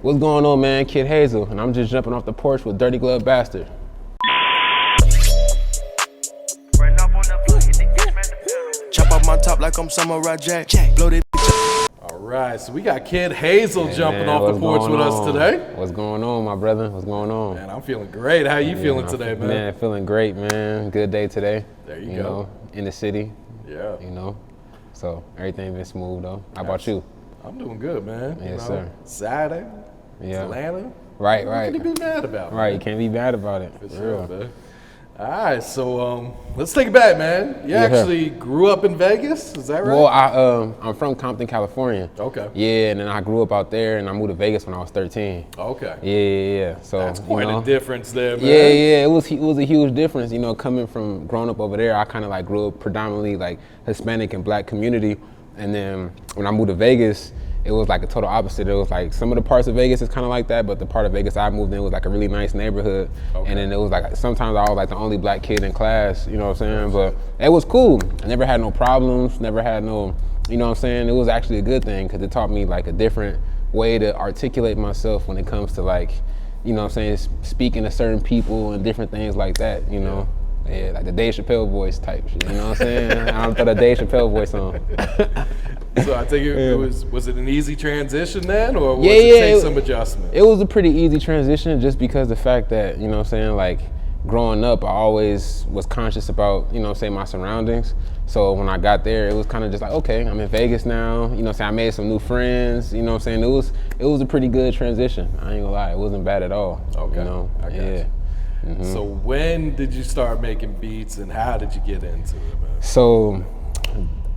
What's going on, man? Kid Hazel, and I'm just jumping off the porch with Dirty Glove Bastard. Chop off my top like I'm Samurai Jack. Blow that bitch. All right, so we got Kid Hazel jumping off the porch with us today. What's going on, my brother? What's going on? Man, I'm feeling great. How you feeling today, man? Man, feeling great, man. Good day today. There you go. Know, in the city. Yeah. You know, so everything been smooth though. How about you? I'm doing good, man. Yes, sir. Saturday. Yeah. Atlanta. Right. What can you be mad about? Right, you can't be mad about it. For sure, man. All right, so let's take it back, man. You actually grew up in Vegas, is that right? Well, I'm from Compton, California. Okay. Yeah, and then I grew up out there, and I moved to Vegas when I was 13. Okay. Yeah. So that's quite a difference there, man. Yeah. It was a huge difference. You know, coming from growing up over there, I kind of like grew up predominantly like Hispanic and Black community, and then when I moved to Vegas, it was like a total opposite. It was like some of the parts of Vegas is kind of like that, but the part of Vegas I moved in was like a really nice neighborhood. Okay. And then it was like sometimes I was like the only Black kid in class, you know what I'm saying? But it was cool. I never had no problems, never had no, you know what I'm saying? It was actually a good thing because it taught me like a different way to articulate myself when it comes to like, you know what I'm saying, speaking to certain people and different things like that, you know? Yeah, like the Dave Chappelle voice type shit, you know what I'm saying? I don't throw the Dave Chappelle voice on. So I think it was it an easy transition then, or was it take some adjustment? It was a pretty easy transition just because the fact that, you know what I'm saying, like growing up, I always was conscious about, you know what I'm saying, my surroundings. So when I got there, it was kind of just like, okay, I'm in Vegas now, you know what I'm saying, I made some new friends, you know what I'm saying, it was a pretty good transition. I ain't gonna lie, it wasn't bad at all. Okay, you know? I got you. Mm-hmm. So when did you start making beats and how did you get into it, man? So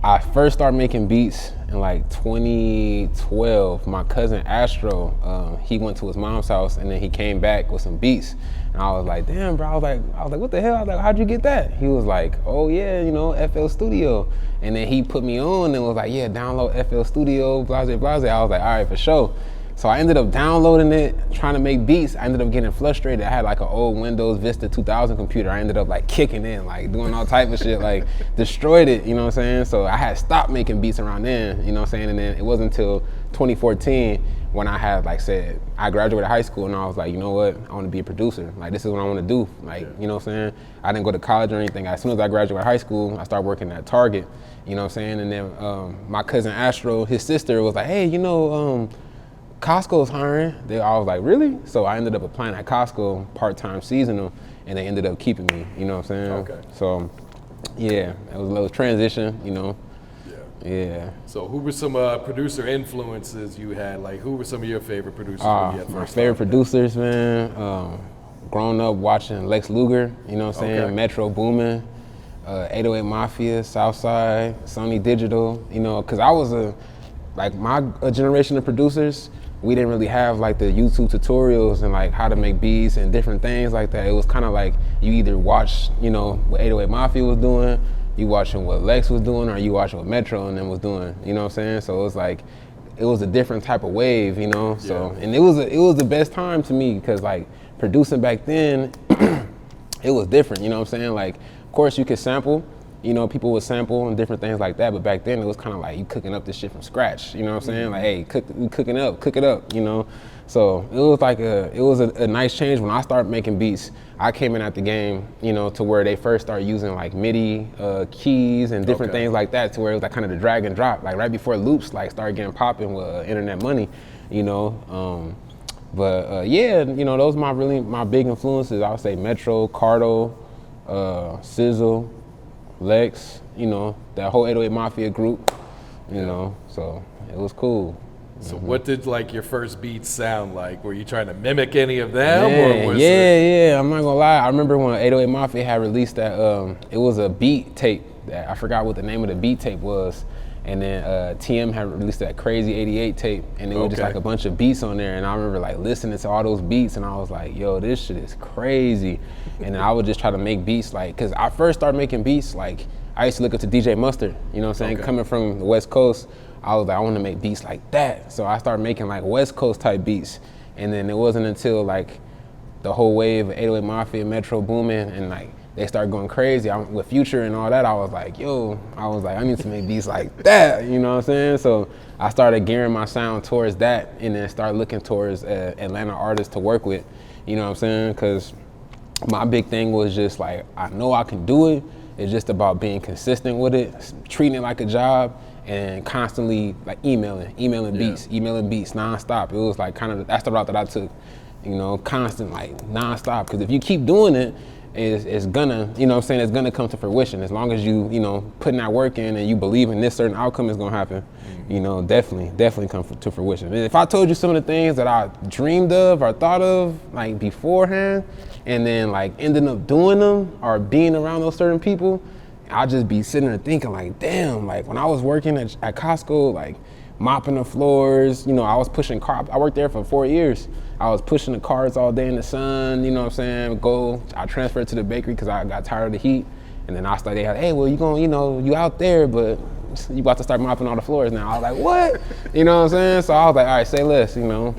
I first started making beats in like 2012. My cousin Astro, he went to his mom's house and then he came back with some beats. And I was like, damn, bro. I was like, what the hell? I was like, how'd you get that? He was like, oh yeah, you know, FL Studio. And then he put me on and was like, yeah, download FL Studio, blase. I was like, all right, for sure. So I ended up downloading it, trying to make beats. I ended up getting frustrated. I had like an old Windows Vista 2000 computer. I ended up like kicking in, like doing all type of shit, like destroyed it, you know what I'm saying? So I had stopped making beats around then, you know what I'm saying? And then it wasn't until 2014 when I had like said, I graduated high school and I was like, you know what? I want to be a producer. Like this is what I want to do. Like, you know what I'm saying? I didn't go to college or anything. As soon as I graduated high school, I started working at Target, you know what I'm saying? And then my cousin Astro, his sister was like, hey, you know, Costco's hiring. I was like, really? So I ended up applying at Costco, part-time seasonal, and they ended up keeping me, you know what I'm saying? Okay. So, yeah, it was a little transition, you know? Yeah. So who were some producer influences you had? Like, who were some of your favorite producers when you had first My favorite producers, man, growing up watching Lex Luger, you know what I'm saying? Metro Boomin, 808 Mafia, Southside, Sony Digital, you know, because I was my generation of producers, we didn't really have like the YouTube tutorials and like how to make beats and different things like that. It was kind of like you either watch, you know, what 808 Mafia was doing, you watching what Lex was doing, or you watching what Metro and them was doing, you know what I'm saying? So it was like, it was a different type of wave, you know? So, and it was the best time to me because like producing back then, it was different, you know what I'm saying? Like, of course you could sample, you know, people would sample and different things like that, but back then it was kind of like you cooking up this shit from scratch, you know what I'm saying? Like, hey, cook it up, you know? So it was like a nice change. When I started making beats, I came in at the game, you know, to where they first started using like MIDI keys and different things like that, to where it was like kind of the drag and drop, like right before loops like started getting popping with internet money, you know? Yeah, you know, those are my big influences. I would say Metro, Cardo, Sizzle, Lex, you know, that whole 808 Mafia group, you know, so it was cool. So what did like your first beats sound like? Were you trying to mimic any of them? Man, or was yeah, I'm not gonna lie. I remember when 808 Mafia had released that, it was a beat tape that I forgot what the name of the beat tape was. And then TM had released that Crazy 88 tape, and it was just like a bunch of beats on there. And I remember like listening to all those beats, and I was like, yo, this shit is crazy. And then I would just try to make beats like, cause I first started making beats, like I used to look up to DJ Mustard, you know what I'm saying? Coming from the West Coast, I was like, I want to make beats like that. So I started making like West Coast type beats. And then it wasn't until like the whole wave of 808 Mafia, Metro Boomin, and like they started going crazy. With Future and all that, I was like, I need to make beats like that, you know what I'm saying? So I started gearing my sound towards that, and then started looking towards Atlanta artists to work with, you know what I'm saying? Because my big thing was just like, I know I can do it. It's just about being consistent with it, treating it like a job, and constantly like emailing beats nonstop. It was like kind of, that's the route that I took, you know, constant, like nonstop. Because if you keep doing it, it's gonna, you know what I'm saying, it's gonna come to fruition. As long as you know, putting that work in and you believe in this certain outcome is gonna happen, you know, definitely come to fruition. And if I told you some of the things that I dreamed of or thought of like beforehand, and then like ending up doing them or being around those certain people, I'll just be sitting there thinking like, damn, like when I was working at Costco, like mopping the floors, you know, I was pushing cars. I worked there for 4 years. I was pushing the cars all day in the sun, you know what I'm saying? I transferred to the bakery because I got tired of the heat. And then I started, hey, well, you gonna, you know, you out there, but you about to start mopping all the floors now. I was like, what? You know what I'm saying? So I was like, all right, say less, you know.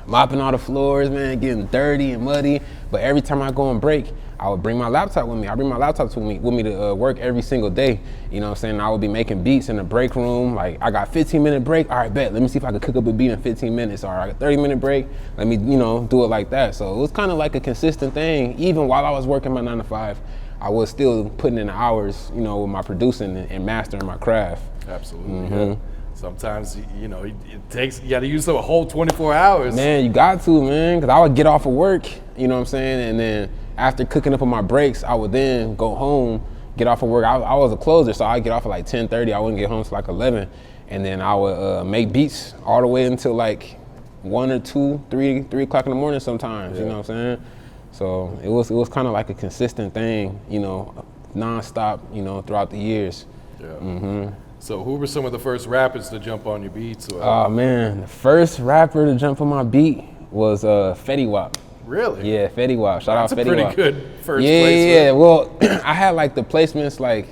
Mopping all the floors, man, getting dirty and muddy. But every time I go on break, I would bring my laptop with me. I bring my laptop with me to work every single day. You know what I'm saying? I would be making beats in the break room. Like, I got 15-minute break. All right, bet. Let me see if I could cook up a beat in 15 minutes. Or I got 30-minute break. Let me, you know, do it like that. So it was kind of like a consistent thing. Even while I was working my 9 to 5, I was still putting in the hours, you know, with my producing and mastering my craft. Absolutely, yeah. Sometimes, you know, it takes, you got to use a whole 24 hours. Man, you got to, man, because I would get off of work, you know what I'm saying, and then after cooking up on my breaks, I would then go home, get off of work. I was a closer, so I'd get off at like 10:30. I wouldn't get home till like 11, and then I would make beats all the way until like 1 or 2, 3 o'clock in the morning sometimes, you know what I'm saying? So it was kind of like a consistent thing, you know, nonstop, you know, throughout the years. Yeah. So who were some of the first rappers to jump on your beats? Oh man, the first rapper to jump on my beat was Fetty Wap. Really? Yeah, Fetty Wap. Shout out Fetty Wap. That's a pretty good first placement. Yeah. Well, I had like the placements, like,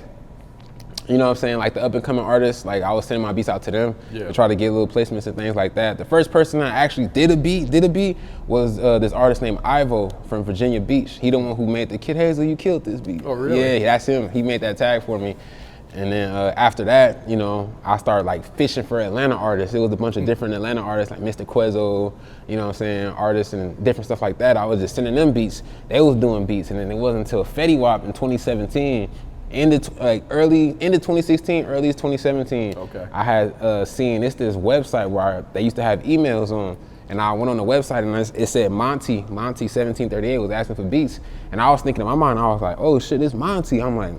you know what I'm saying, like the up and coming artists, like I was sending my beats out to them to try to get little placements and things like that. The first person I actually did a beat was this artist named Ivo from Virginia Beach. He the one who made the Kid Hazel, You Killed This beat. Oh, really? Yeah, that's him. He made that tag for me. And then after that, you know, I started like fishing for Atlanta artists. It was a bunch of different Atlanta artists like Mr. Quezzo, you know what I'm saying, artists and different stuff like that. I was just sending them beats. They was doing beats. And then it wasn't until Fetty Wap in 2017, early 2016, early 2017, I had seen this website where they used to have emails on. And I went on the website and it said Monty 1738 was asking for beats. And I was thinking in my mind, I was like, oh shit, it's Monty. I'm like,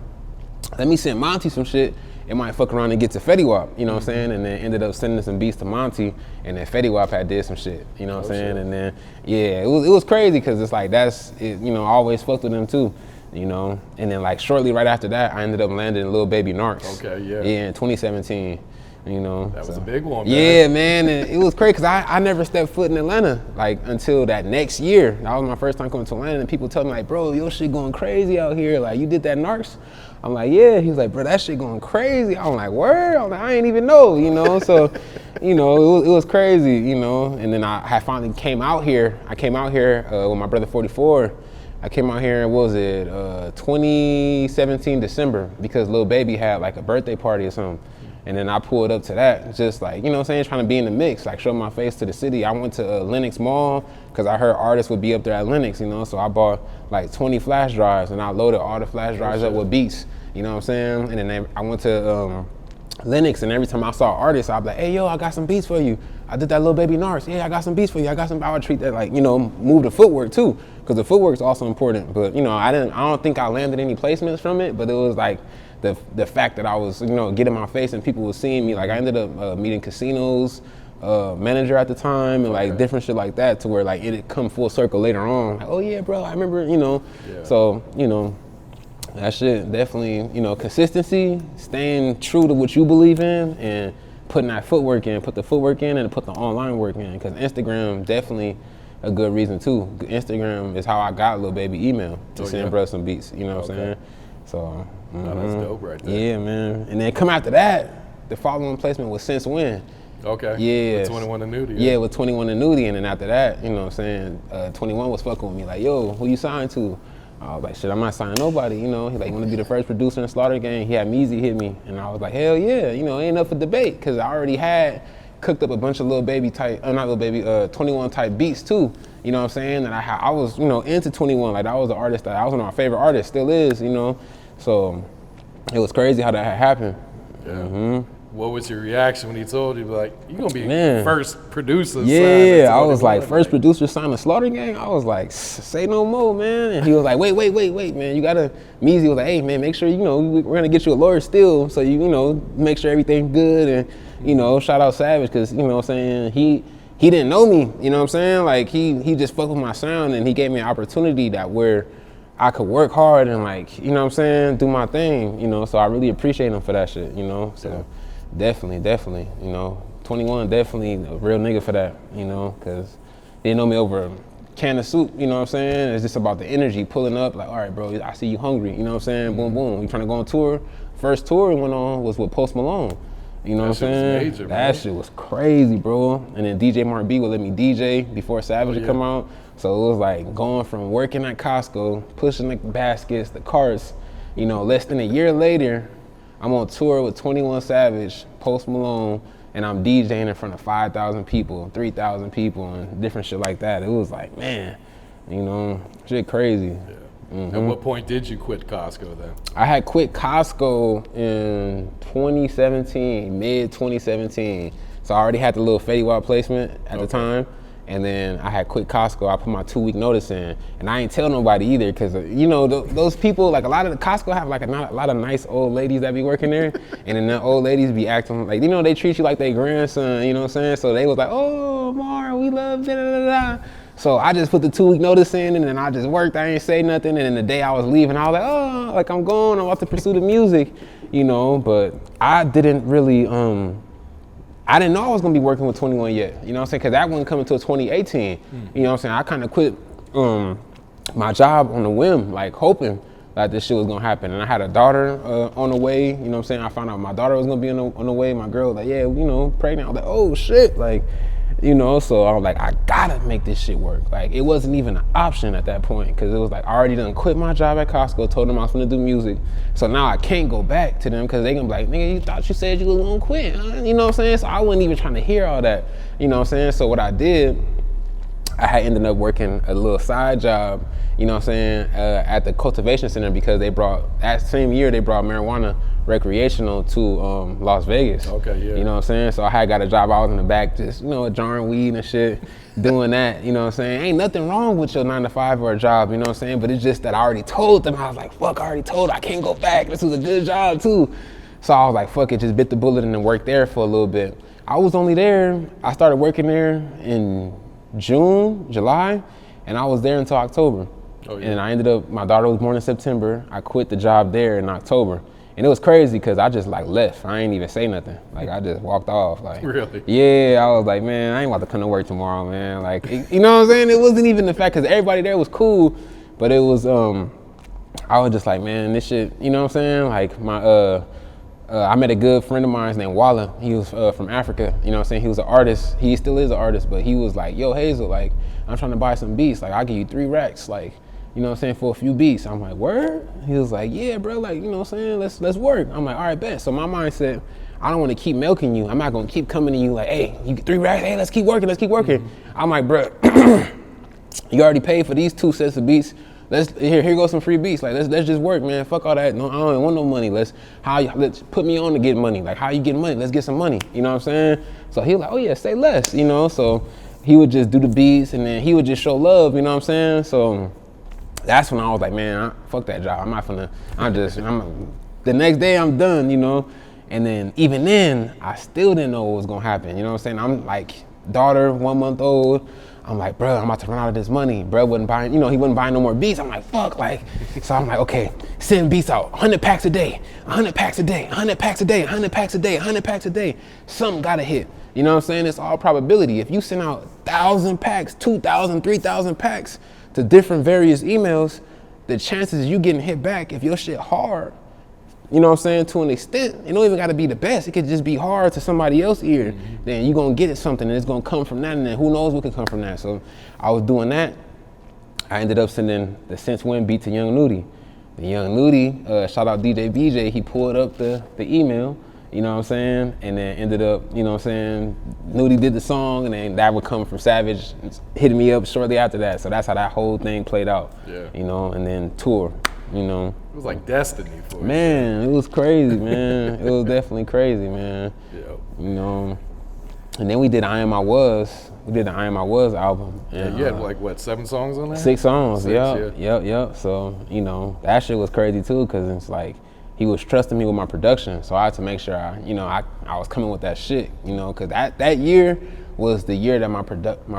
let me send Monty some shit. It might fuck around and get to Fetty Wap, you know what I'm saying? And then ended up sending some beats to Monty, and then Fetty Wap had did some shit, you know what I'm saying? And then, yeah, it was crazy because it's like, you know, I always fucked with them too, you know? And then like shortly right after that, I ended up landing in Lil Baby Narcs. Okay, yeah. Yeah, in 2017. You know, that was a big one, man. Yeah, man, and it was crazy because I never stepped foot in Atlanta like until that next year. That was my first time coming to Atlanta, and people tell me like, bro, your shit going crazy out here. Like, you did that Narcs? I'm like, yeah. He was like, bro, that shit going crazy. I'm like, word? I'm like, I ain't even know, you know? So, you know, it was crazy, you know? And then I had finally came out here. I came out here with my brother 44. I came out here, what was it, 2017 December, because Lil Baby had like a birthday party or something. And then I pulled up to that, just like, you know what I'm saying, trying to be in the mix, like show my face to the city. I went to Lenox Mall because I heard artists would be up there at Lenox, you know, so I bought like 20 flash drives and I loaded all the flash drives up with beats, you know what I'm saying? And then I went to Lenox, and every time I saw artists, I'd be like, hey, yo, I got some beats for you. I did that Lil Baby Narcs. Yeah, I got some beats for you. I would treat that like, you know, move the footwork too, because the footwork's also important. But, you know, I don't think I landed any placements from it, but it was like, the fact that I was, you know, getting my face and people were seeing me. Like I ended up meeting Casinos manager at the time and like different shit like that, to where like it come full circle later on. Like, oh yeah, bro, I remember, you know. Yeah. So, you know, that shit definitely, you know, consistency, staying true to what you believe in and putting that footwork in, put the footwork in and put the online work in, because Instagram definitely a good reason too. Instagram is how I got Lil Baby email to send bro some beats, you know what I'm saying? So, that's dope right there. Yeah, man. And then come after that, the following placement was Since When. Okay. Yeah. With 21 and Nudy. Yeah, with 21 and Nudy. And then after that, you know what I'm saying, 21 was fucking with me like, yo, who you signed to? I was like, shit, I'm not signing nobody, you know. He like, you want to be the first producer in Slaughter Gang? He had Meezy hit me, and I was like, hell yeah, you know, ain't up for debate, because I already had cooked up a bunch of Lil Baby type, not Lil Baby, 21 type beats too, you know what I'm saying? And I was, you know, into 21, like that was the artist that I was one of my favorite artists, still is, you know. So it was crazy how that had happened. Yeah. Mm-hmm. What was your reaction when he told you, like, you gonna be first producer? Yeah, I was like, first producer signed the Slaughter Gang? I was like, say no more, man. And he was like, wait, man, you gotta, Meezy was like, hey, man, make sure, you know, we're gonna get you a lawyer still, so you know, make sure everything's good, and, you know, shout out Savage, because, you know what I'm saying, he didn't know me, you know what I'm saying? Like, he just fucked with my sound, and he gave me an opportunity that where I could work hard and, like, you know what I'm saying, do my thing, you know, so I really appreciate him for that shit, you know, so. Definitely, you know, 21 definitely a real nigga for that, you know, because they didn't know me over a can of soup, you know what I'm saying? It's just about the energy, pulling up, like, all right, bro, I see you hungry, you know what I'm saying? Boom, boom, we trying to go on tour. First tour we went on was with Post Malone, you know what I'm saying? Major, that shit was crazy, bro. And then DJ Mark B would let me DJ before Savage would come out. So it was like going from working at Costco, pushing the baskets, the carts, you know, less than a year later, I'm on tour with 21 Savage, Post Malone, and I'm DJing in front of 5,000 people, 3,000 people, and different shit like that. It was like, man, you know, shit crazy. Yeah. Mm-hmm. At what point did you quit Costco then? I had quit Costco in 2017, mid 2017. So I already had the little Fetty Wap placement at the time. And then I had quit Costco. I put my 2-week notice in, and I ain't tell nobody either, because you know those people, like a lot of the Costco have like a lot of nice old ladies that be working there, and then the old ladies be acting like, you know, they treat you like their grandson, you know what I'm saying? So they was like, oh, Mar, we love da da da da. So I just put the 2-week notice in, and then I just worked. I ain't say nothing, and then the day I was leaving, I was like, oh, like I'm going, I'm about to pursue the music, you know. But I didn't really I didn't know I was gonna be working with 21 yet, you know what I'm saying? Because that wasn't coming until 2018, you know what I'm saying? I kind of quit my job on a whim, like hoping that this shit was gonna happen. And I had a daughter on the way, you know what I'm saying? I found out my daughter was gonna be on the way. My girl was like, yeah, you know, pregnant. I was like, oh shit, like, you know, so I was like, I gotta make this shit work. Like, it wasn't even an option at that point, because it was like, I already done quit my job at Costco, told them I was gonna do music. So now I can't go back to them, because they gonna be like, nigga, you thought you said you was gonna quit, huh? You know what I'm saying? So I wasn't even trying to hear all that, you know what I'm saying? So what I did, I had ended up working a little side job, you know what I'm saying, at the cultivation center, because that same year they brought marijuana recreational to Las Vegas. Okay, yeah. You know what I'm saying? So I had got a job, I was in the back just, you know, jarring weed and shit, doing that, you know what I'm saying? Ain't nothing wrong with your 9-to-5 or a job, you know what I'm saying? But it's just that I already told them, I was like, fuck, I already told, I can't go back, this was a good job too. So I was like, fuck it, just bit the bullet and then worked there for a little bit. I was only there, I started working there in June, July, and I was there until October. Oh, yeah. And I ended up, my daughter was born in September. I quit the job there in October. And it was crazy, because I just like left. I ain't even say nothing. Like, I just walked off. Like, really? Yeah, I was like, man, I ain't about to come to work tomorrow, man. Like, you know what I'm saying? It wasn't even the fact, because everybody there was cool, but it was, I was just like, man, this shit, you know what I'm saying? Like, I met a good friend of mine named Walla. He was from Africa, you know what I'm saying? He was an artist. He still is an artist, but he was like, yo, Hazel, like, I'm trying to buy some beats. Like, I'll give you 3 racks, like, you know what I'm saying, for a few beats. I'm like, word? He was like, yeah, bro, like, you know what I'm saying, let's work. I'm like, all right, bet. So my mindset, I don't want to keep milking you. I'm not going to keep coming to you like, hey, you get 3 racks, hey, let's keep working. Mm-hmm. I'm like, bro, you already paid for these 2 sets of beats. Here goes some free beats. Like, let's just work, man. Fuck all that. No, I don't want no money. Let's put me on to get money. Like, how you get money? Let's get some money. You know what I'm saying? So he was like, oh yeah, say less. You know. So he would just do the beats, and then he would just show love. You know what I'm saying? So that's when I was like, man, fuck that job. The next day I'm done. You know. And then even then, I still didn't know what was gonna happen. You know what I'm saying? I'm like, daughter, 1 month old. I'm like, bro, I'm about to run out of this money. Bro wasn't buying, he wasn't buying no more beats. I'm like, fuck, like, so I'm like, okay, send beats out, 100 packs a day, 100 packs a day, 100 packs a day, 100 packs a day, 100 packs a day. Something gotta hit. You know what I'm saying? It's all probability. If you send out 1,000 packs, 2,000, 3,000 packs to different various emails, the chances you getting hit back, if your shit hard, you know what I'm saying, to an extent, it don't even gotta be the best. It could just be hard to somebody else's ear. Mm-hmm. Then you gonna get it something, and it's gonna come from that, and then who knows what could come from that. So I was doing that. I ended up sending the Since When beat to Young Nudy. The Young Nudy, shout out DJ BJ, he pulled up the email, you know what I'm saying? And then ended up, you know what I'm saying, Nudy did the song, and then that would come from Savage, hitting me up shortly after that. So that's how that whole thing played out, you know, and then tour, you know. It was like destiny for you. Man, it was crazy, man. It was definitely crazy, man. Yeah. You know, and then we did I Am I Was. We did the I Am I Was album. And, you had like, what, 7 songs on there? 6 songs, 6, yep. So, you know, that shit was crazy too, because it's like, he was trusting me with my production. So I had to make sure I was coming with that shit, you know, because that year was the year that my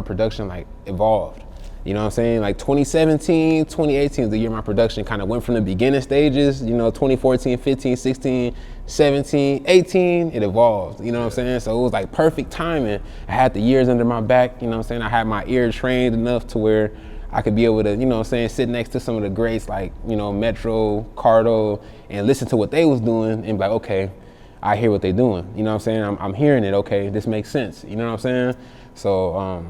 production like evolved. You know what I'm saying? Like 2017, 2018 is the year my production kind of went from the beginning stages, you know, 2014, 15, 16, 17, 18, it evolved, you know what I'm saying? So it was like perfect timing. I had the years under my back, you know what I'm saying? I had my ear trained enough to where I could be able to, you know what I'm saying, sit next to some of the greats like, you know, Metro, Cardo, and listen to what they was doing and be like, okay, I hear what they doing. You know what I'm saying? I'm hearing it, okay, this makes sense. You know what I'm saying? So,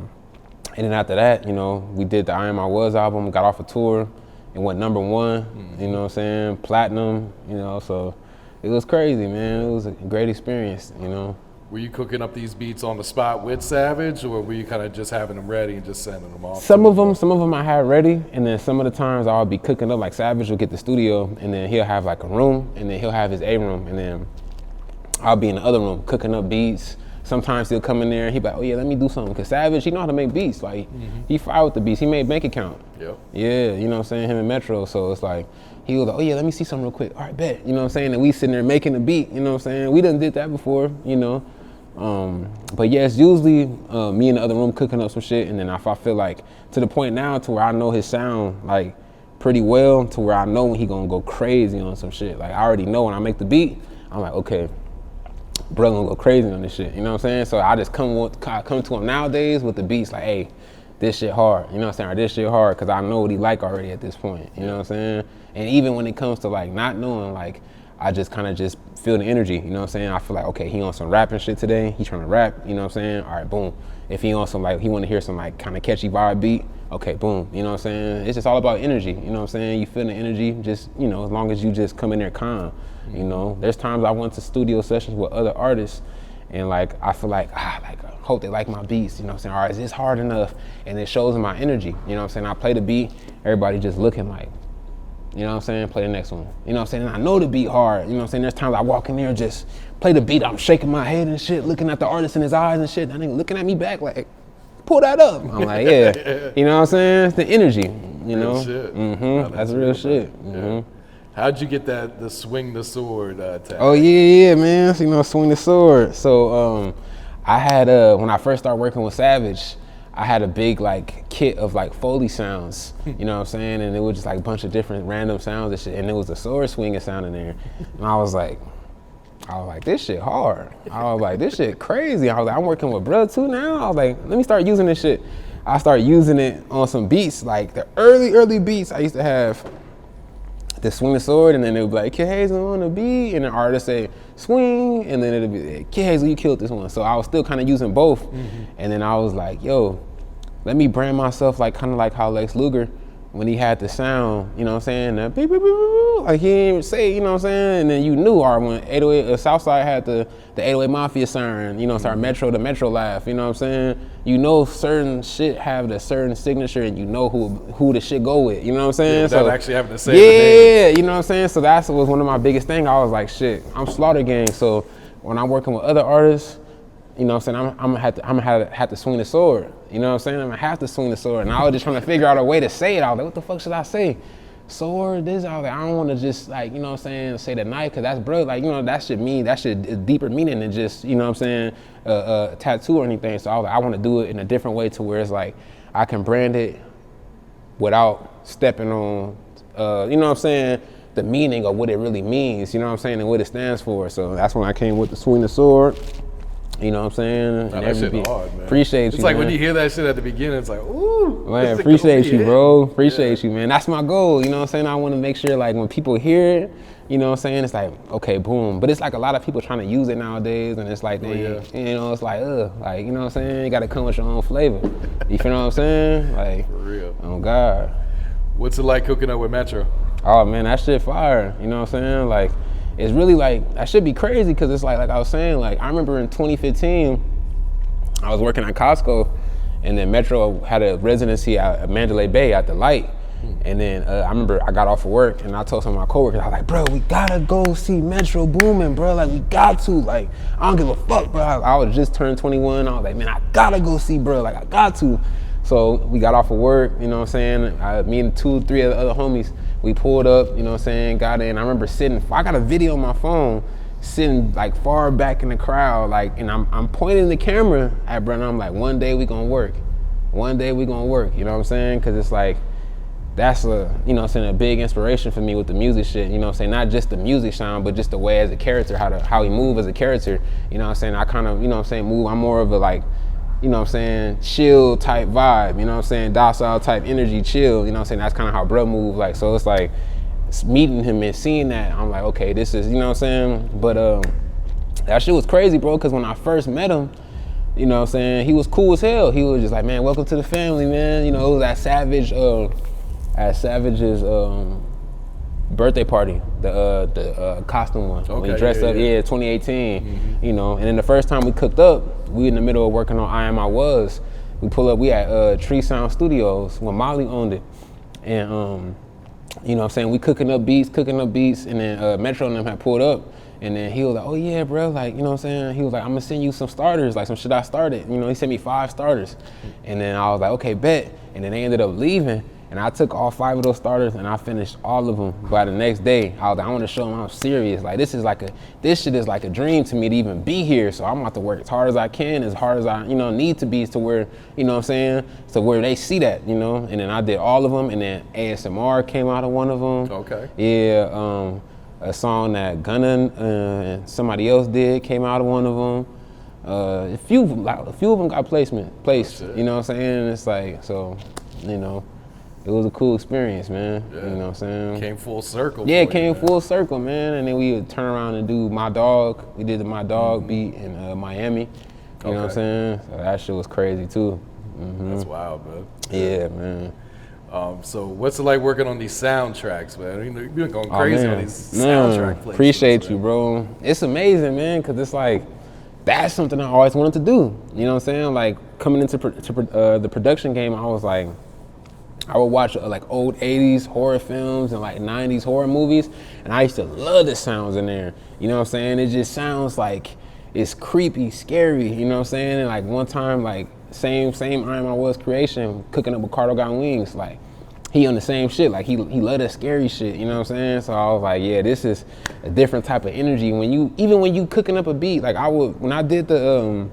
and then after that, you know, we did the I Am I Was album, got off a tour, and went #1, you know what I'm saying, platinum, you know, so it was crazy, man. It was a great experience, you know. Were you cooking up these beats on the spot with Savage, or were you kind of just having them ready and just sending them off? Some of them I had ready, and then some of the times I'll be cooking up, like Savage will get the studio, and then he'll have like a room, and then he'll have his A room, and then I'll be in the other room cooking up beats. Sometimes he'll come in there and he'll be like, oh yeah, let me do something. Cause Savage, he know how to make beats. Like, he fire with the beats. He made Bank Account. Yep. Yeah, you know what I'm saying? Him and Metro. So it's like, he was like, oh yeah, let me see something real quick. All right, bet. You know what I'm saying? And we sitting there making the beat, you know what I'm saying? We done did that before, you know. But yeah, it's usually me in the other room cooking up some shit. And then if I feel like, to the point now to where I know his sound, like, pretty well, to where I know when he gonna go crazy on some shit. Like, I already know when I make the beat, I'm like, okay, bro gonna go crazy on this shit, you know what I'm saying? So I just come to him nowadays with the beats like, hey, this shit hard, you know what I'm saying? Or this shit hard, cause I know what he like already at this point, you know what I'm saying? And even when it comes to like not knowing, like, I just kind of just feel the energy, you know what I'm saying? I feel like, okay, he on some rapping shit today, he trying to rap, you know what I'm saying? All right, boom. If he on some like, he want to hear some like kind of catchy vibe beat, okay, boom, you know what I'm saying? It's just all about energy, you know what I'm saying? You feel the energy, just, you know, as long as you just come in there calm, you know? There's times I went to studio sessions with other artists and like, I feel like, I hope they like my beats, you know what I'm saying? All right, is this hard enough? And it shows in my energy, you know what I'm saying? I play the beat, everybody just looking like, you know what I'm saying? Play the next one. You know what I'm saying? And I know the beat hard. You know what I'm saying? There's times I walk in there and just play the beat. I'm shaking my head and shit, looking at the artist in his eyes and shit. That nigga looking at me back like, pull that up. I'm like, yeah. You know what I'm saying? It's the energy, you know? Real shit. Mm-hmm. That's real shit. Mm-hmm. How'd you get the swing the sword tag? Oh, yeah, man. So, you know, swing the sword. So I had, when I first started working with Savage, I had a big like kit of like Foley sounds, you know what I'm saying? And it was just like a bunch of different random sounds and shit. And there was a sword swinging sound in there. And I was like, this shit hard. I was like, this shit crazy. I was like, I'm working with Bruh too now. I was like, let me start using this shit. I started using it on some beats, like the early beats I used to have. The swing the sword, and then it would be like, Kid Hazel on the beat, and the artist say, swing, and then it'd be, Kid Hazel, you killed this one. So I was still kind of using both. And then I was like, yo, let me brand myself like kind of like how Lex Luger, when he had the sound, you know what I'm saying, the beep, beep, beep, beep, like he didn't even say, you know what I'm saying, and then you knew, or when 808, Southside had the 808 Mafia siren, you know, so our Metro, the Metro laugh, you know what I'm saying, you know certain shit have the certain signature and you know who the shit go with, you know what I'm saying? Without actually having to say the name. You know what I'm saying, so that was one of my biggest things. I was like, shit, I'm Slaughter Gang, so when I'm working with other artists, you know what I'm saying, I'm gonna have to swing the sword. You know what I'm saying? I'm gonna have to swing the sword. And I was just trying to figure out a way to say it. I was like, what the fuck should I say? Sword, this, I was like, I don't wanna just like, you know what I'm saying, say the knife, cause that's bro, like, you know, that shit deeper meaning than just, you know what I'm saying, a tattoo or anything. So I was like, I wanna do it in a different way to where it's like, I can brand it without stepping on, you know what I'm saying, the meaning of what it really means, you know what I'm saying, and what it stands for. So that's when I came with the swing the sword. You know what I'm saying? Nah, that shit hard, man. Appreciate you, It's like man. when you hear that shit at the beginning, it's like, ooh. Man, appreciate you, bro. Appreciate you, man. That's my goal. You know what I'm saying? I want to make sure, like, when people hear it, you know what I'm saying? It's like, okay, boom. But it's like a lot of people trying to use it nowadays, and it's like, you know, it's like, like, you know what I'm saying? You got to come with your own flavor. You feel what I'm saying? Like, For real. Oh, God. What's it like cooking up with Metro? Oh, man, that shit fire. You know what I'm saying? Like, it's really like, that should be crazy because it's like I was saying, like, I remember in 2015, I was working at Costco, and then Metro had a residency at Mandalay Bay at the Light. And then I remember I got off of work and I told some of my coworkers, I was like, bro, we gotta go see Metro Boomin, bro. Like, we got to. Like, I don't give a fuck, bro. I was just turned 21. I was like, man, I gotta go see, bro. Like, I got to. So we got off of work, you know what I'm saying? Me and 2, 3 of the other homies, we pulled up, you know what I'm saying? Got in. I remember sitting, I got a video on my phone, sitting like far back in the crowd, like, and I'm pointing the camera at Brent. I'm like, one day we gonna work. One day we gonna work, you know what I'm saying? Cause it's like, that's a, you know what I'm saying, a big inspiration for me with the music shit, you know what I'm saying? Not just the music sound, but just the way as a character, how he move as a character, you know what I'm saying? I kind of, you know what I'm saying, move, I'm more of a like, you know what I'm saying, chill type vibe, you know what I'm saying, docile type energy, chill, you know what I'm saying? That's kind of how bro move, like, so it's like, meeting him and seeing that, I'm like, okay, this is, you know what I'm saying? But that shit was crazy, bro, because when I first met him, you know what I'm saying, he was cool as hell. He was just like, man, welcome to the family, man. You know, it was at Savage's birthday party, the costume one. Okay, when he dressed up, 2018, you know. And then the first time we cooked up, we in the middle of working on I Am I Was. We pull up, we at Tree Sound Studios when Molly owned it. And, you know what I'm saying, we cooking up beats, and then Metro and them had pulled up. And then he was like, oh yeah, bro, like, you know what I'm saying? He was like, I'm gonna send you some starters, like some shit I started. You know, he sent me 5 starters. And then I was like, okay, bet. And then they ended up leaving. And I took all 5 of those starters and I finished all of them. By the next day, I was like, I want to show them I'm serious. Like, this shit is like a dream to me to even be here. So I'm about to work as hard as I can, as hard as I, you know, need to be to where, you know what I'm saying? So where they see that, you know? And then I did all of them, and then ASMR came out of one of them. Okay. Yeah, a song that Gunna and somebody else did came out of one of them. A few of them got placed, you know what I'm saying? It's like, so, you know, it was a cool experience, man. Yeah. You know what I'm saying? Came full circle. Yeah, it came full circle, man. And then we would turn around and do My Dog. We did the My Dog beat in Miami. You know what I'm saying? So that shit was crazy too. That's wild, man. Yeah, man. So what's it like working on these soundtracks, man? You know, you've been going crazy on these soundtrack placements. Appreciate you, bro. It's amazing, man, because it's like, that's something I always wanted to do. You know what I'm saying? Like, coming into the production game, I was like, I would watch like old 80s horror films and like 90s horror movies, and I used to love the sounds in there. You know what I'm saying? It just sounds like it's creepy, scary, you know what I'm saying? And like one time, like, same I Am I Was creation, cooking up with Cardo Got Wings, like, he on the same shit, like he loved that scary shit, you know what I'm saying? So I was like, yeah, this is a different type of energy. Even when you cooking up a beat, like when I did the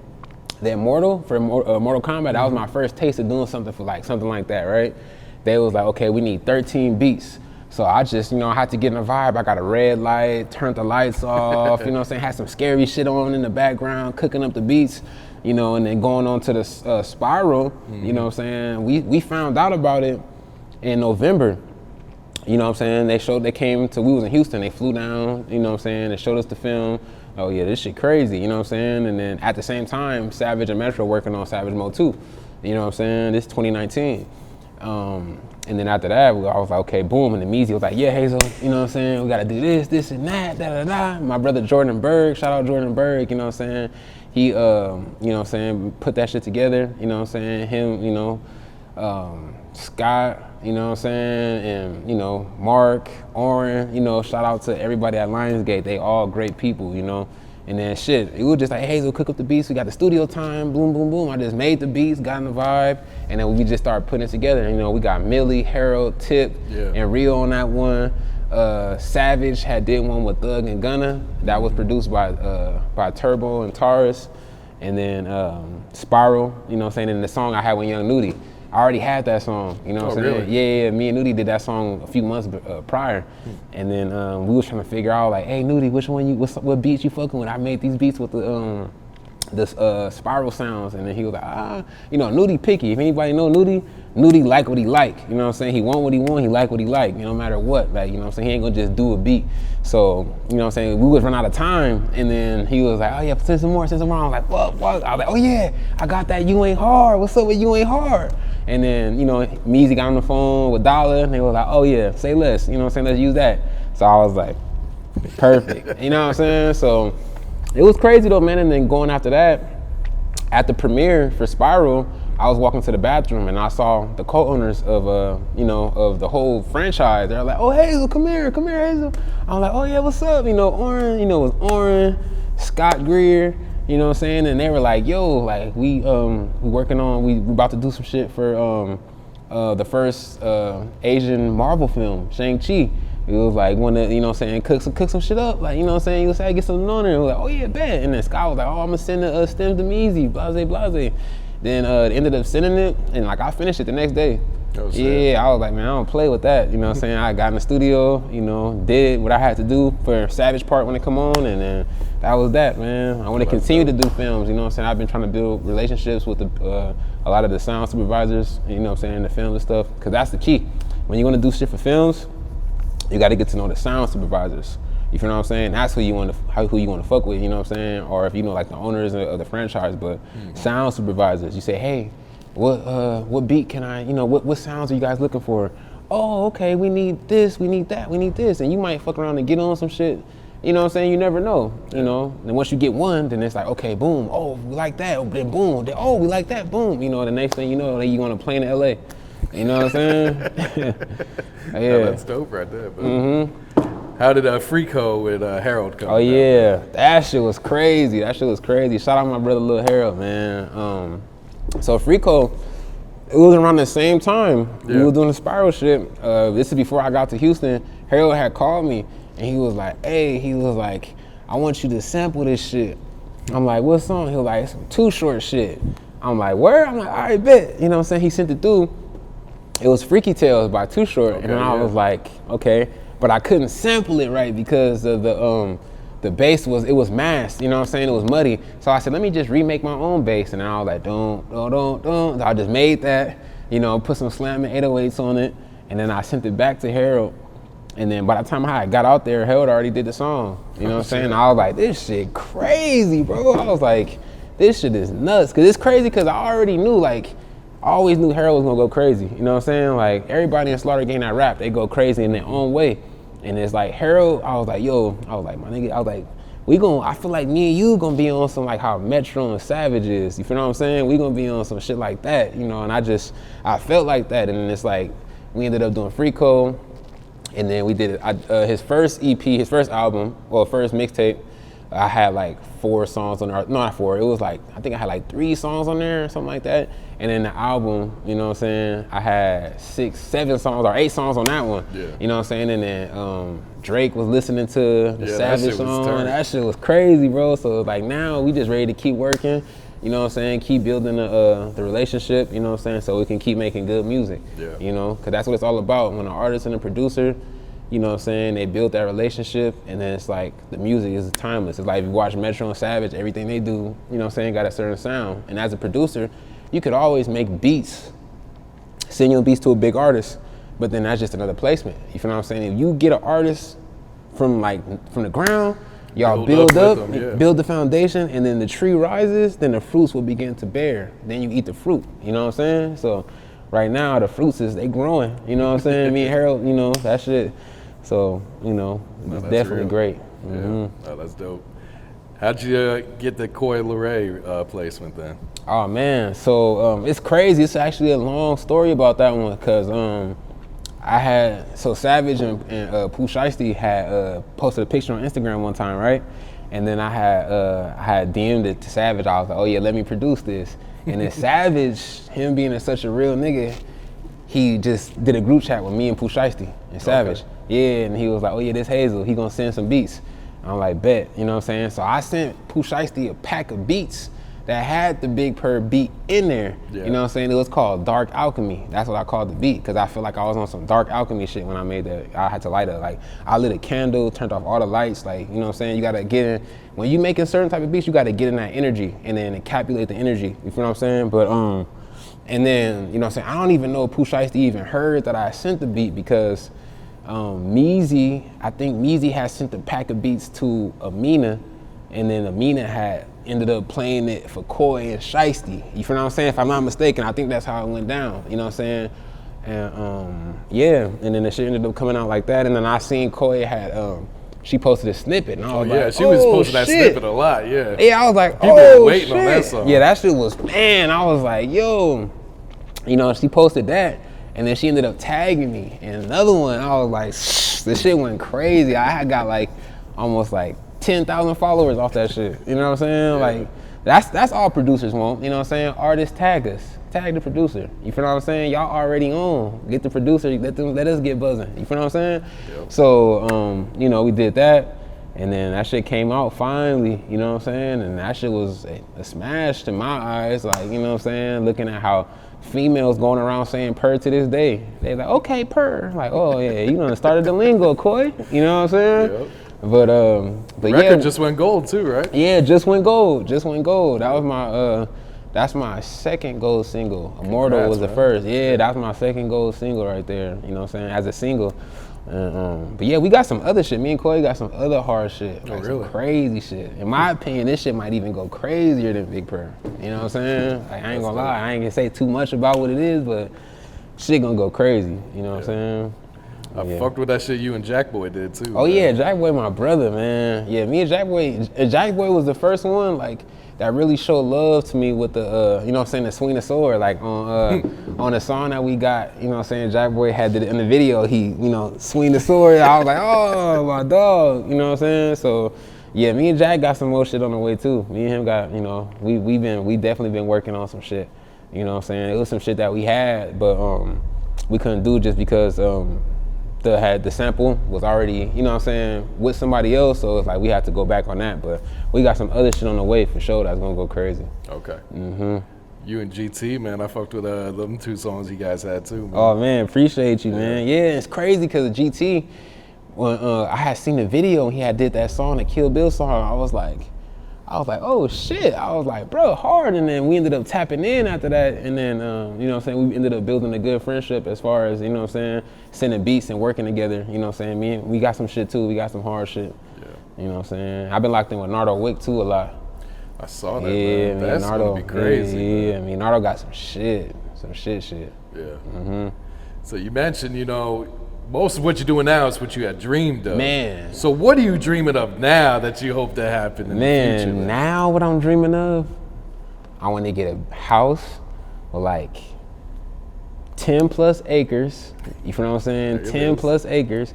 Immortal for Mortal Kombat, that was my first taste of doing something like that, right? They was like, okay, we need 13 beats. So I just, you know, I had to get in a vibe. I got a red light, turned the lights off, you know what I'm saying? Had some scary shit on in the background, cooking up the beats, you know, and then going on to the Spiral, you know what I'm saying? We found out about it in November, you know what I'm saying? We was in Houston, they flew down, you know what I'm saying? They showed us the film. Oh yeah, this shit crazy, you know what I'm saying? And then at the same time, Savage and Metro working on Savage Mode 2, you know what I'm saying? This 2019. And then after that, I was like, okay, boom, and the Meezy was like, yeah, Hazel, you know what I'm saying? We gotta do this and that, da-da-da. My brother Jordan Berg, shout out Jordan Berg, you know what I'm saying? He, you know what I'm saying, put that shit together, you know what I'm saying? Him, you know, Scott, you know what I'm saying? And, you know, Mark, Oren, you know, shout out to everybody at Lionsgate. They all great people, you know? And then shit, it was just like, hey, Hazel, cook up the beats. We got the studio time, boom, boom, boom. I just made the beats, got in the vibe, and then we just started putting it together. And, you know, we got Millie, Harold, Tip, and Rio on that one. Savage did one with Thug and Gunna. That was produced by Turbo and Taurus. And then Spiral, you know what I'm saying? And the song I had with Young Nudy, I already had that song, you know what I'm saying? Really? Yeah, me and Nudy did that song a few months prior. And then we was trying to figure out like, hey Nudy, what beats you fucking with? I made these beats with the this spiral sounds, and then he was like, you know, Nudy picky. If anybody know Nudy, Nudy like what he like. You know what I'm saying? He want what he want, he like what he like, you know, no matter what. Like, you know what I'm saying? He ain't gonna just do a beat. So, you know what I'm saying? We was run out of time, and then he was like, oh yeah, send some more, send some more. I was like, what? I was like, oh yeah, I got that You Ain't Hard. What's up with You Ain't Hard? And then, you know, Meezy got on the phone with Dollar, and they was like, oh yeah, say less. You know what I'm saying? Let's use that. So I was like, perfect. You know what I'm saying? So it was crazy though, man. And then going after that, at the premiere for Spiral, I was walking to the bathroom and I saw the co-owners of, you know, of the whole franchise. They're like, oh, Hazel, come here, Hazel. I'm like, oh yeah, what's up? You know, Oren, you know, it was Oren, Scott Greer, you know what I'm saying? And they were like, yo, like we working on, we about to do some shit for the first Asian Marvel film, Shang-Chi. It was like, wanna, you know what I'm saying, cook some shit up, like, you know what I'm saying, you say, get something on there. And was like, oh yeah, bet. And then Scott was like, oh, I'm gonna send the stems to Meezy, blase. Then ended up sending it, and like I finished it the next day. Yeah, I was like, man, I don't play with that. You know what I'm saying? I got in the studio, you know, did what I had to do for Savage part when it come on, and then that was that, man. I want to continue to do films, you know what I'm saying? I've been trying to build relationships with a lot of the sound supervisors, you know what I'm saying, the film and stuff, because that's the key. When you're gonna do shit for films, you got to get to know the sound supervisors. You feel what I'm saying? That's who you want to fuck with, you know what I'm saying? Or if you know like the owners of the franchise, but sound supervisors, you say, hey, what beat can I, you know, what sounds are you guys looking for? Oh, okay, we need this, we need that, we need this. And you might fuck around and get on some shit, you know what I'm saying? You never know, you know? And once you get one, then it's like, okay, boom, oh, we like that, then boom, then, oh, we like that, boom. You know, the next thing you know, you on a plane to LA. You know what I'm saying? Yeah, that's dope right there. But how did Freako with Harold come? Oh yeah, that shit was crazy. Shout out my brother Lil Harold, man. So Freako, it was around the same time we were doing the Spiral shit. This is before I got to Houston. Harold had called me and he was like, hey, I want you to sample this shit. I'm like, what song? He was like, some Too Short shit. I'm like, where? I'm like, all right, bet. You know what I'm saying? He sent it through. It was Freaky Tales by Too Short, and I was like, okay, but I couldn't sample it right because of the bass was masked, you know what I'm saying? It was muddy. So I said, let me just remake my own bass, and then I was like, don't. I just made that, you know, put some slamming 808s on it, and then I sent it back to Harold. And then by the time I got out there, Harold already did the song, you know what I'm saying? I was like, this shit crazy, bro. I was like, this shit is nuts, cause it's crazy because I already knew, like, I always knew Harold was gonna go crazy, you know what I'm saying? Like, everybody in Slaughter Gang that rap, they go crazy in their own way. And it's like, Harold, I was like, my nigga, I feel like me and you gonna be on some like how Metro and Savage is, you feel what I'm saying? We gonna be on some shit like that, you know, and I felt like that, and then it's like, we ended up doing Freako, and then we did his first EP, his first album, well, first mixtape, I had like 4 songs on there, no, not 4, it was like, I think I had like 3 songs on there or something like that. And then the album, you know what I'm saying, I had 6, 7 songs or 8 songs on that one. Yeah. You know what I'm saying? And then Drake was listening to the Savage song. That shit was crazy, bro. So like now we just ready to keep working, you know what I'm saying, keep building the relationship, you know what I'm saying, so we can keep making good music. Yeah. You know, because that's what it's all about. When an artist and a producer, you know what I'm saying, they build that relationship, and then it's like the music is timeless. It's like if you watch Metro and Savage, everything they do, you know what I'm saying, got a certain sound. And as a producer, you could always make beats, send your beats to a big artist, but then that's just another placement. You feel what I'm saying? If you get an artist from the ground, y'all build up, build the foundation, and then the tree rises, then the fruits will begin to bear. Then you eat the fruit, you know what I'm saying? So right now the fruits they growing, you know what I'm saying? Me and Harold, you know, that shit. So, you know, it's definitely great. Yeah, oh, that's dope. How'd you get the Coi Leray placement then? Oh man, so it's crazy. It's actually a long story about that one, because Savage and Pooh Shiesty had posted a picture on Instagram one time, right? And then I had DM'd it to Savage. I was like, oh yeah, let me produce this. And then Savage, him being such a real nigga, he just did a group chat with me and Pooh Shiesty and Savage. Okay. Yeah, and he was like, oh yeah, this Hazel, he gonna send some beats. I'm like, bet, you know what I'm saying? So I sent Pooh Shiesty a pack of beats that had the Big Purr beat in there. Yeah. You know what I'm saying? It was called Dark Alchemy. That's what I called the beat, because I feel like I was on some Dark Alchemy shit when I made that. I had to light it. Like, I lit a candle, turned off all the lights. Like, you know what I'm saying? You gotta get in, when you making certain type of beats, you gotta get in that energy and then encapsulate the energy. You feel what I'm saying? But, and then, you know what I'm saying? I don't even know if Pooh Shiesty even heard that I sent the beat, because Meezy, I think Meezy had sent a pack of beats to Amina, and then Amina had ended up playing it for Coi and Shiesty. You feel what I'm saying? If I'm not mistaken, I think that's how it went down. You know what I'm saying? And yeah, and then the shit ended up coming out like that. And then I seen Coi had, she posted a snippet, and I was like, she was posting that snippet a lot, yeah. Yeah, I was like, people were waiting shit. on that song. Yeah, that shit was, man, I was like, yo. You know, she posted that, and then she ended up tagging me. And another one, I was like, this shit went crazy. I had got like almost like 10,000 followers off that shit. You know what I'm saying? Yeah. Like, that's all producers want. You know what I'm saying? Artists tag us. Tag the producer. You feel what I'm saying? Y'all already on. Get the producer, let us get buzzing. You feel what I'm saying? Yep. So, you know, we did that. And then that shit came out finally, you know what I'm saying? And that shit was a smash to my eyes. Like, you know what I'm saying? Looking at how females going around saying Purr to this day. They like, okay, Purr. Like, oh yeah, you done started the lingo, Coi. You know what I'm saying? Yep. But record yeah, just went gold too, right? Yeah, just went gold. Just went gold. That was my that's my second gold single. Immortal was the first. Yeah, that's my second gold single right there. You know what I'm saying? As a single. But yeah, we got some other shit. Me and Coi got some other hard shit. Like some crazy shit. In my opinion, this shit might even go crazier than Big Purr. You know what I'm saying? Like, I ain't gonna lie. I ain't gonna say too much about what it is, but shit gonna go crazy. You know what I'm saying? I fucked with that shit you and Jackboy did too. Oh man. Yeah, Jackboy my brother, man. Yeah, me and Jackboy was the first one like that really showed love to me with the you know what I'm saying, the swing the sword. Like on the song that we got, you know what I'm saying, Jackboy had in the video, he, you know, swing the sword. I was like, oh my dog, you know what I'm saying? So yeah, me and Jack got some more shit on the way too. Me and him got, you know, we definitely been working on some shit. You know what I'm saying? It was some shit that we had, but we couldn't do just because the sample was already, you know what I'm saying, with somebody else, so it's like we had to go back on that. But we got some other shit on the way for sure that's gonna go crazy. Okay. You and GT, man, I fucked with them two songs you guys had too, man. Oh man, appreciate you, man. Yeah, it's crazy because GT, when I had seen the video and he had did that song, the Kill Bill song, I was like, oh shit. I was like, bro, hard. And then we ended up tapping in after that. And then, you know what I'm saying, we ended up building a good friendship as far as, you know what I'm saying, sending beats and working together. You know what I'm saying? We got some shit too. We got some hard shit. Yeah. You know what I'm saying? I've been locked in with Nardo Wick too a lot. I saw that, man. That's Nardo, gonna be crazy. Yeah, I mean, Nardo got some shit. Yeah. So you mentioned, you know, most of what you're doing now is what you had dreamed of. Man. So what are you dreaming of now that you hope to happen in the future? Man, now what I'm dreaming of, I want to get a house with like 10 plus acres. You feel what I'm saying? 10 plus acres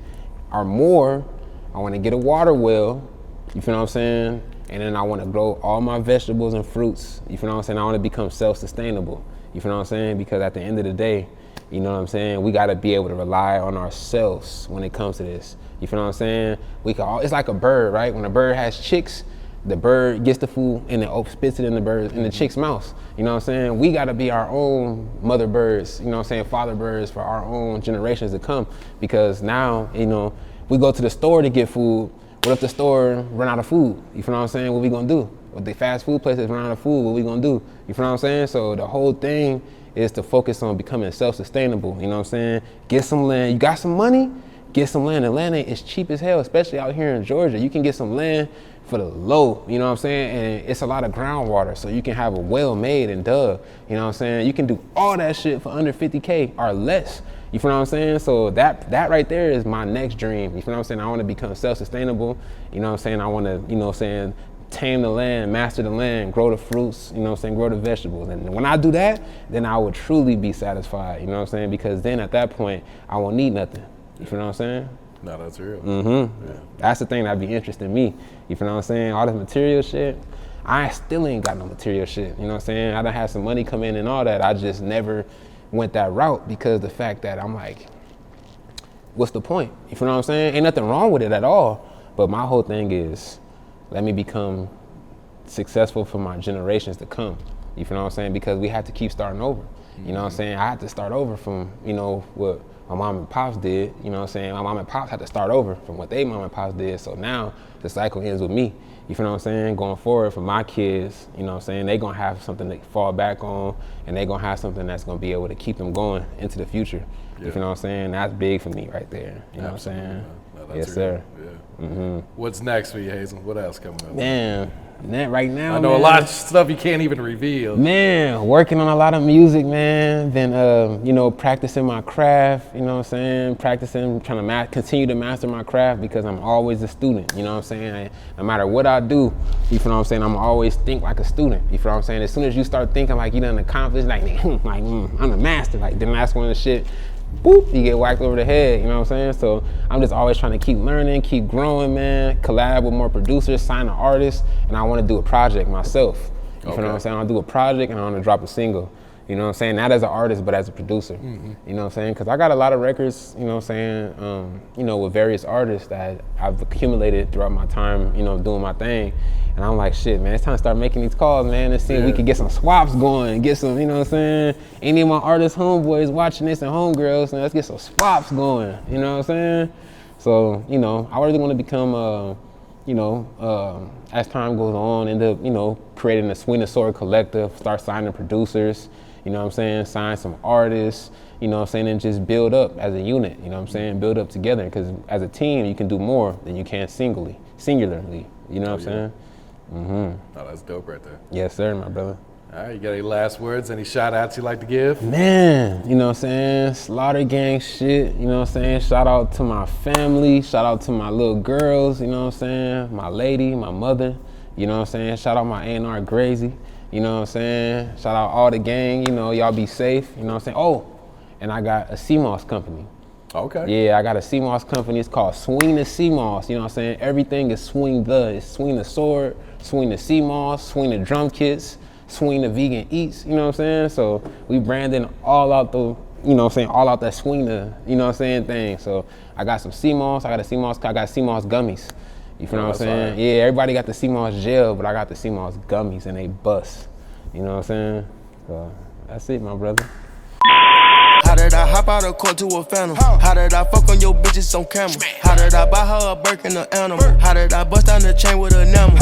or more. I want to get a water well. You feel what I'm saying? And then I want to grow all my vegetables and fruits. You feel what I'm saying? I want to become self-sustainable. You feel what I'm saying? Because at the end of the day, you know what I'm saying, we gotta be able to rely on ourselves when it comes to this. You feel what I'm saying? It's like a bird, right? When a bird has chicks, the bird gets the food and it spits it in the chick's mouth. You know what I'm saying? We gotta be our own mother birds, you know what I'm saying, father birds for our own generations to come. Because now, you know, we go to the store to get food. What if the store run out of food? You feel what I'm saying? What we gonna do? If the fast food places run out of food, what we gonna do? You feel what I'm saying? So the whole thing is to focus on becoming self-sustainable, you know what I'm saying? Get some land. You got some money? Get some land. And land is cheap as hell, especially out here in Georgia. You can get some land for the low, you know what I'm saying? And it's a lot of groundwater, so you can have a well made and dug, you know what I'm saying? You can do all that shit for under 50K or less. You feel what I'm saying? So that right there is my next dream. You feel what I'm saying? I want to become self-sustainable. You know what I'm saying? I want to, you know what I'm saying, tame the land, master the land, grow the fruits, you know what I'm saying, grow the vegetables. And when I do that, then I would truly be satisfied, you know what I'm saying? Because then at that point, I won't need nothing. You feel what I'm saying? No, that's real. Yeah. That's the thing that'd be interesting me. You feel what I'm saying? All this material shit, I still ain't got no material shit, you know what I'm saying? I done had some money come in and all that. I just never went that route because the fact that I'm like, what's the point? You feel what I'm saying? Ain't nothing wrong with it at all. But my whole thing is, let me become successful for my generations to come. You feel what I'm saying? Because we had to keep starting over. You know what I'm saying? I had to start over from, you know, what my mom and pops did. You know what I'm saying? My mom and pops had to start over from what they mom and pops did. So now the cycle ends with me. You feel what I'm saying? Going forward for my kids, you know what I'm saying? They gonna have something to fall back on, and they gonna have something that's gonna be able to keep them going into the future. You feel what I'm saying? That's big for me right there. You know what I'm saying? No, Yes, sir. Yeah. What's next for you, Hazel? What else coming up? Man, right now, I know a lot of stuff you can't even reveal. Man, working on a lot of music, man. Been, you know, practicing my craft, you know what I'm saying? Practicing, trying to continue to master my craft because I'm always a student, you know what I'm saying? No matter what I do, you feel what I'm saying? I'm always think like a student, you feel what I'm saying? As soon as you start thinking like you done accomplished, like, I'm the master, like, then that's when the shit, boop, you get whacked over the head, you know what I'm saying? So I'm just always trying to keep learning, keep growing, man, collab with more producers, sign an artist, and I want to do a project myself. You feel what I'm saying? I want to do a project and I want to drop a single. You know what I'm saying? Not as an artist, but as a producer. You know what I'm saying? Because I got a lot of records, you know what I'm saying, you know, with various artists that I've accumulated throughout my time, you know, doing my thing. And I'm like, shit, man, it's time to start making these calls, man, and see if we can get some swaps going, get some, you know what I'm saying? Any of my artist homeboys watching this and homegirls, and let's get some swaps going, you know what I'm saying? So, you know, I really want to become, you know, as time goes on, end up, you know, creating a Swing the Sword collective, start signing producers, you know what I'm saying, sign some artists, you know what I'm saying, and just build up as a unit, you know what I'm saying, build up together, because as a team, you can do more than you can singularly, you know what I'm saying? Oh, that's dope right there. Yes, sir, my brother. All right, you got any last words, any shout outs you like to give? Man, you know what I'm saying, Slaughter Gang shit, you know what I'm saying, shout out to my family, shout out to my little girls, you know what I'm saying, my lady, my mother, you know what I'm saying, shout out my A&R Grazy, you know what I'm saying, shout out all the gang, you know, y'all be safe, you know what I'm saying. Oh, and I got a CMOS company. Okay. Yeah, I got a CMOS company. It's called Swing the CMOS. You know what I'm saying? Everything is it's Swing the Sword, Swing the CMOS, Swing the drum kits, Swing the vegan eats. You know what I'm saying? So we branding all out the, you know what I'm saying, all out that Swing the, you know what I'm saying, thing. So I got some CMOS. I got CMOS gummies. You feel what I'm saying? Right. Yeah, everybody got the CMOS gel, but I got the CMOS gummies and they bust. You know what I'm saying? So that's it, my brother. How did I hop out of court to a phantom? How did I fuck on your bitches on camera? How did I buy her a Birkin or animal? How did I bust down the chain with a number?